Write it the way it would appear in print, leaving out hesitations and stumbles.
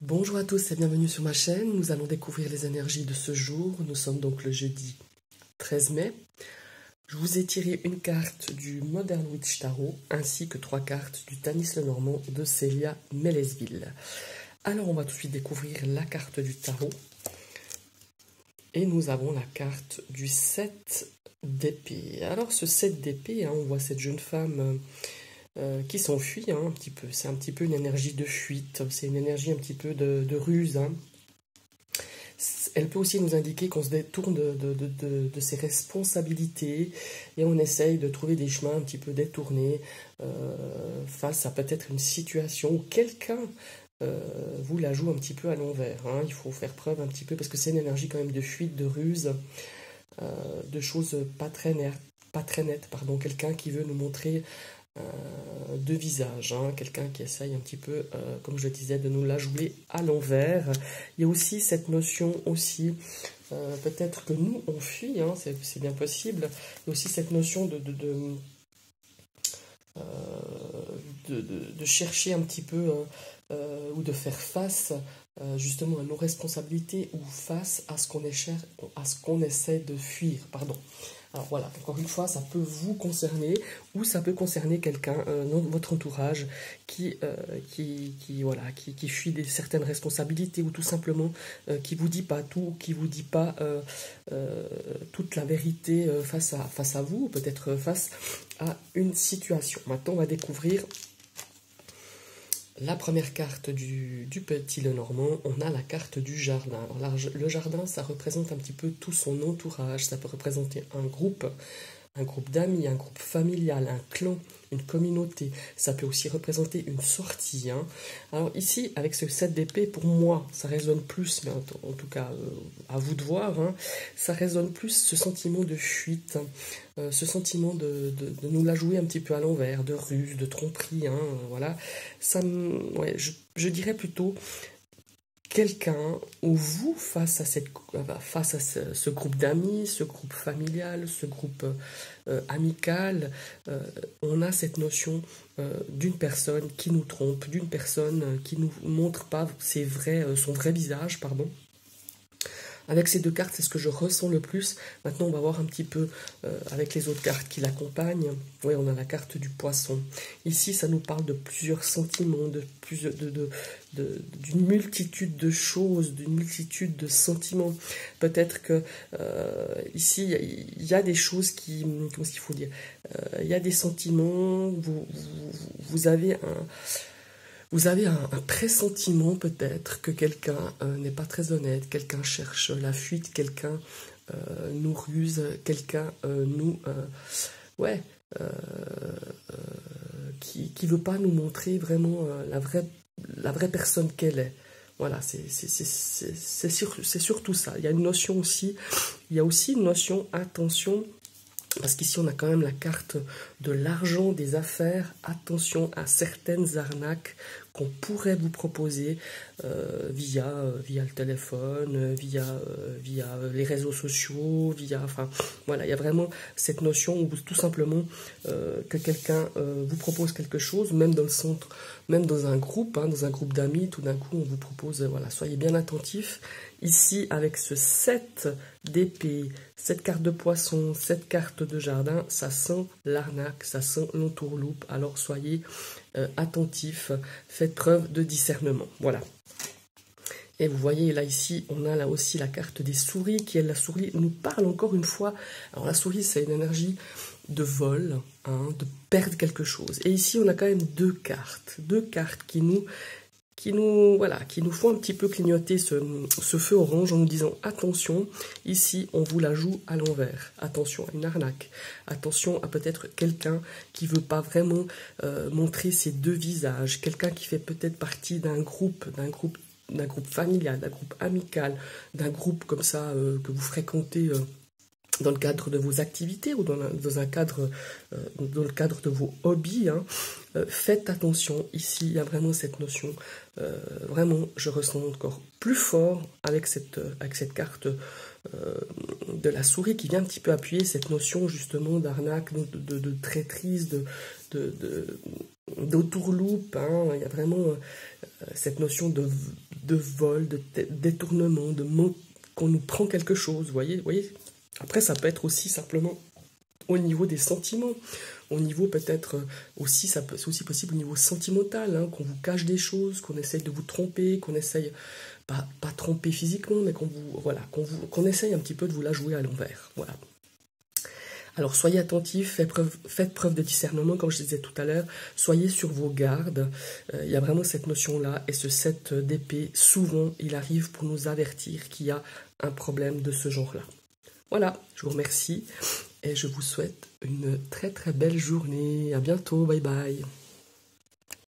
Bonjour à tous et bienvenue sur ma chaîne. Nous allons découvrir les énergies de ce jour. Nous sommes donc le jeudi 13 mai. Je vous ai tiré une carte du Modern Witch Tarot ainsi que 3 cartes du Tanis Lenormand de Célia Mélesville. Alors on va tout de suite découvrir la carte du tarot. Et nous avons la carte du 7 d'épée. Alors ce 7 d'épée, on voit cette jeune femme qui s'enfuit un petit peu. C'est un petit peu une énergie de fuite, c'est une énergie un petit peu de ruse. Elle peut aussi nous indiquer qu'on se détourne de ses responsabilités et on essaye de trouver des chemins un petit peu détournés face à peut-être une situation où quelqu'un vous la joue un petit peu à l'envers. Il faut faire preuve un petit peu, parce que c'est une énergie quand même de fuite, de ruse, de choses pas très nettes, pardon. Quelqu'un qui veut nous montrer de visage, quelqu'un qui essaye un petit peu, comme je disais, de nous la jouer à l'envers. Il y a aussi cette notion aussi, peut-être que nous on fuit, c'est bien possible. Il y a aussi cette notion de chercher un petit peu ou de faire face justement à nos responsabilités ou face à ce qu'on essaie de fuir, pardon. Alors voilà, encore une fois, ça peut vous concerner ou ça peut concerner quelqu'un dans votre entourage qui fuit certaines responsabilités ou tout simplement qui vous dit pas tout, qui vous dit pas toute la vérité face à vous, ou peut-être face à une situation. Maintenant, on va découvrir la première carte du petit Lenormand. On a la carte du jardin. Alors le jardin, ça représente un petit peu tout son entourage. Ça peut représenter un groupe d'amis, un groupe familial, un clan, une communauté. Ça peut aussi représenter une sortie. Alors ici, avec ce 7 d'épée, pour moi, ça résonne plus, mais en tout cas, à vous de voir, ça résonne plus ce sentiment de fuite, ce sentiment de nous la jouer un petit peu à l'envers, de ruse, de tromperie, voilà. Je dirais plutôt quelqu'un ou vous face à ce groupe d'amis, ce groupe familial, ce groupe amical, on a cette notion d'une personne qui nous trompe, d'une personne qui nous montre pas son vrai visage, pardon. Avec ces deux cartes, c'est ce que je ressens le plus. Maintenant, on va voir un petit peu avec les autres cartes qui l'accompagnent. Oui, on a la carte du poisson. Ici, ça nous parle de plusieurs sentiments, d'une multitude de choses, d'une multitude de sentiments. Peut-être que ici, il y a des choses qui... Comment est-ce qu'il faut dire, il y a des sentiments, vous avez un pressentiment peut-être que quelqu'un n'est pas très honnête, quelqu'un cherche la fuite, quelqu'un nous ruse, quelqu'un qui veut pas nous montrer vraiment la vraie personne qu'elle est. Voilà, c'est surtout ça. Il y a une notion aussi, il y a aussi une notion attention. Parce qu'ici, on a quand même la carte de l'argent, des affaires. Attention à certaines arnaques qu'on pourrait vous proposer via le téléphone, via les réseaux sociaux, enfin, voilà, il y a vraiment cette notion où tout simplement que quelqu'un vous propose quelque chose, même dans le centre, même dans un groupe d'amis, tout d'un coup, on vous propose, voilà, soyez bien attentifs. Ici, avec ce 7 d'épée, cette carte de poisson, cette carte de jardin, ça sent l'arnaque, ça sent l'entourloupe. Alors soyez attentifs, faites preuve de discernement. Voilà. Et vous voyez là ici, on a là aussi la carte des souris, qui est la souris, nous parle encore une fois. Alors la souris, c'est une énergie de vol, de perdre quelque chose. Et ici, on a quand même deux cartes qui nous font un petit peu clignoter ce feu orange en nous disant attention, ici on vous la joue à l'envers, attention à une arnaque, attention à peut-être quelqu'un qui veut pas vraiment montrer ses deux visages, quelqu'un qui fait peut-être partie d'un groupe familial, d'un groupe amical, d'un groupe comme ça que vous fréquentez dans le cadre de vos activités ou dans le cadre de vos hobbies. Faites attention, ici il y a vraiment cette notion, vraiment je ressens encore plus fort avec cette carte de la souris qui vient un petit peu appuyer cette notion justement d'arnaque, de traîtrise, d'autourloupe. Il y a vraiment cette notion de vol, de détournement, qu'on nous prend quelque chose, voyez. Après, ça peut être aussi simplement au niveau des sentiments, au niveau peut-être aussi, c'est aussi possible au niveau sentimental, hein, qu'on vous cache des choses, qu'on essaye de vous tromper, qu'on essaye, pas tromper physiquement, mais voilà, qu'on essaye un petit peu de vous la jouer à l'envers, voilà. Alors soyez attentifs, faites preuve de discernement, comme je disais tout à l'heure, soyez sur vos gardes, il y a vraiment cette notion-là, et ce 7 d'épée, souvent il arrive pour nous avertir qu'il y a un problème de ce genre-là. Voilà, je vous remercie, et je vous souhaite une très très belle journée, à bientôt, bye bye.